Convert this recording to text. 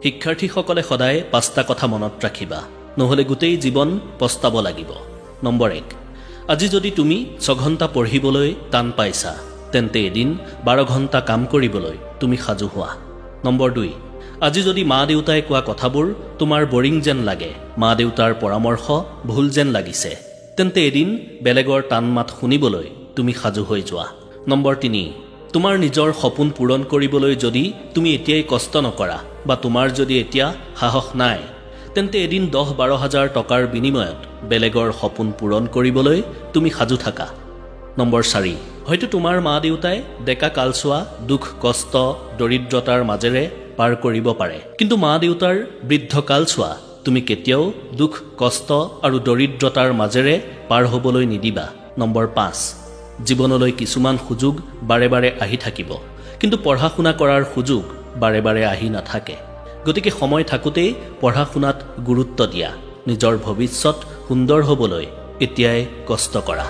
শিক্ষাৰ্থীসকলে সদায় 5টা কথা মনত ৰাখিবা, নহলে গোটেই জীৱন পস্তাব লাগিব। নম্বৰ 1, আজি যদি তুমি 6 ঘণ্টা পঢ়িবলৈ টান পাইছা, তেন্তে এদিন 12 ঘণ্টা কাম কৰিবলৈ তুমি সাজু হোৱা। নম্বৰ 2, আজি যদি মা দেউতাই কোৱা কথাবোৰ তোমাৰ বৰিং যেন লাগে, মা দেউতাৰ পৰামৰ্শ ভুল যেন লাগিছে, তেন্তে এদিন বেলেগৰ টান মাত শুনিবলৈ তুমি সাজু হৈ যোৱা। নম্বৰ 3, তোমাৰ নিজৰ সপোন পূৰণ কৰিবলৈ যদি তুমি এতিয়াই কষ্ট নকৰা বা তোমাৰ যদি এতিয়া সাহস নাই, তেন্তে এদিন 10-12 হাজাৰ টকাৰ বিনিময়ত বেলেগৰ সপোন পূৰণ কৰিবলৈ তুমি সাজু থাকা। নম্বৰ 4, হয়তো তোমাৰ মা দেউতাই ডেকা কালচোৱা দুখ কষ্ট দৰিদ্ৰতাৰ মাজেৰে পাৰ কৰিব পাৰে, কিন্তু মা দেউতাৰ বৃদ্ধ কালচোৱা তুমি কেতিয়াও দুখ কষ্ট আৰু দৰিদ্ৰতাৰ মাজেৰে পাৰ হ'বলৈ নিদিবা। নম্বৰ 5, জীৱনলৈ কিছুমান সুযোগ বাৰে বাৰে আহি থাকিব, কিন্তু পঢ়া শুনা কৰাৰ সুযোগ বাৰে বাৰে আহি নাথাকে। গতিকে সময় থাকোঁতেই পঢ়া শুনাত গুৰুত্ব দিয়া, নিজৰ ভৱিষ্যত সুন্দৰ হ'বলৈ এতিয়াই কষ্ট কৰা।